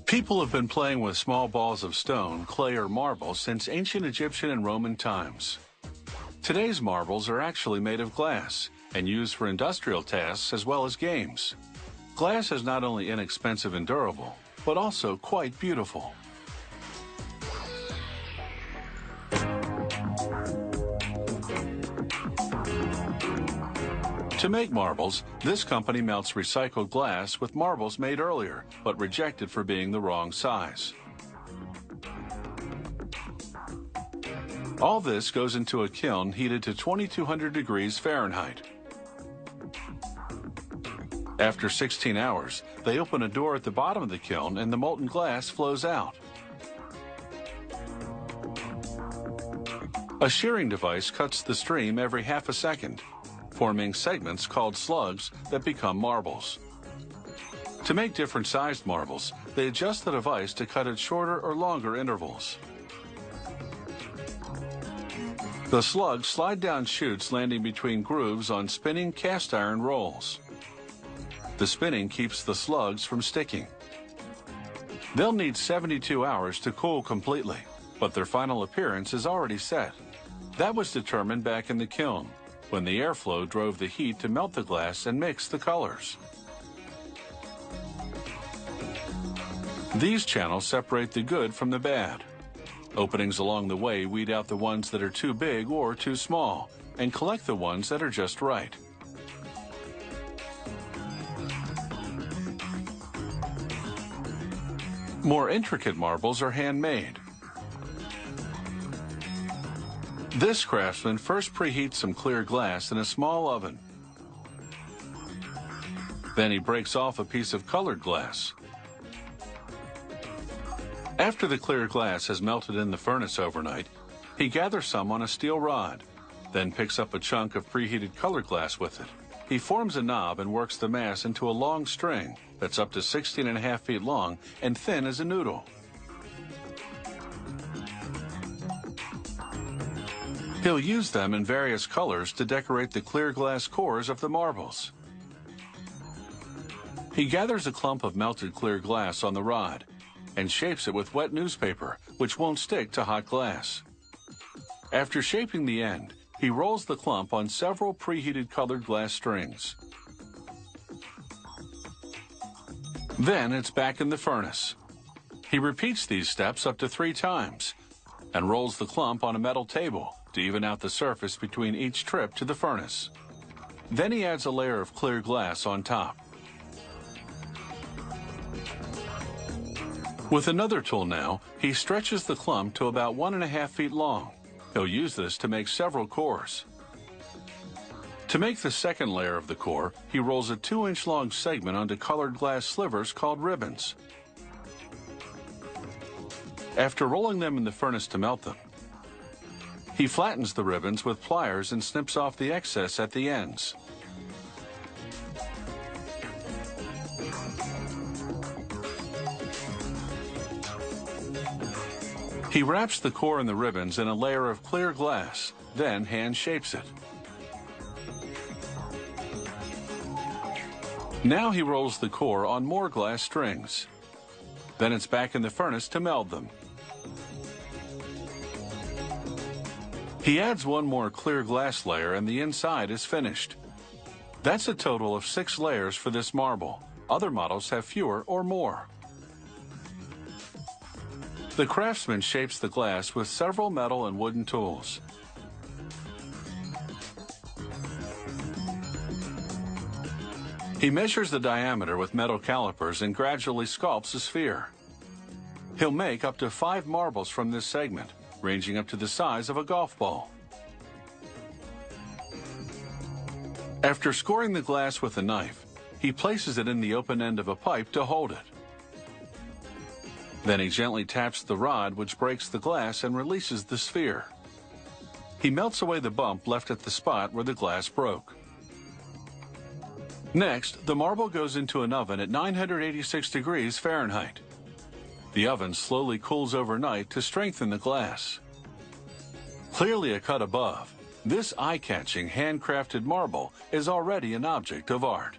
People have been playing with small balls of stone, clay, or marble since ancient Egyptian and Roman times. Today's marbles are actually made of glass and used for industrial tasks as well as games. Glass is not only inexpensive and durable, but also quite beautiful. To make marbles, this company melts recycled glass with marbles made earlier, but rejected for being the wrong size. All this goes into a kiln heated to 2200 degrees Fahrenheit. After 16 hours, they open a door at the bottom of the kiln and the molten glass flows out. A shearing device cuts the stream every half a second, forming segments called slugs that become marbles. To make different sized marbles, they adjust the device to cut at shorter or longer intervals. The slugs slide down chutes landing between grooves on spinning cast iron rolls. The spinning keeps the slugs from sticking. They'll need 72 hours to cool completely, but their final appearance is already set. That was determined back in the kiln, when the airflow drove the heat to melt the glass and mix the colors. These channels separate the good from the bad. Openings along the way weed out the ones that are too big or too small, and collect the ones that are just right. More intricate marbles are handmade. This craftsman first preheats some clear glass in a small oven. Then he breaks off a piece of colored glass. After the clear glass has melted in the furnace overnight, he gathers some on a steel rod, then picks up a chunk of preheated colored glass with it. He forms a knob and works the mass into a long string that's up to 16.5 feet long and thin as a noodle. He'll use them in various colors to decorate the clear glass cores of the marbles. He gathers a clump of melted clear glass on the rod and shapes it with wet newspaper, which won't stick to hot glass. After shaping the end, he rolls the clump on several preheated colored glass strings. Then it's back in the furnace. He repeats these steps up to 3 times and rolls the clump on a metal table to even out the surface between each trip to the furnace. Then he adds a layer of clear glass on top. With another tool now, he stretches the clump to about 1.5 feet long. He'll use this to make several cores. To make the second layer of the core, he rolls a 2-inch long segment onto colored glass slivers called ribbons. After rolling them in the furnace to melt them, he flattens the ribbons with pliers and snips off the excess at the ends. He wraps the core and the ribbons in a layer of clear glass, then hand shapes it. Now he rolls the core on more glass strings. Then it's back in the furnace to meld them. He adds one more clear glass layer and the inside is finished. That's a total of 6 layers for this marble. Other models have fewer or more. The craftsman shapes the glass with several metal and wooden tools. He measures the diameter with metal calipers and gradually sculpts a sphere. He'll make up to 5 marbles from this segment, ranging up to the size of a golf ball. After scoring the glass with a knife, he places it in the open end of a pipe to hold it. Then he gently taps the rod, which breaks the glass and releases the sphere. He melts away the bump left at the spot where the glass broke. Next, the marble goes into an oven at 986 degrees Fahrenheit. The oven slowly cools overnight to strengthen the glass. Clearly a cut above, this eye-catching handcrafted marble is already an object of art.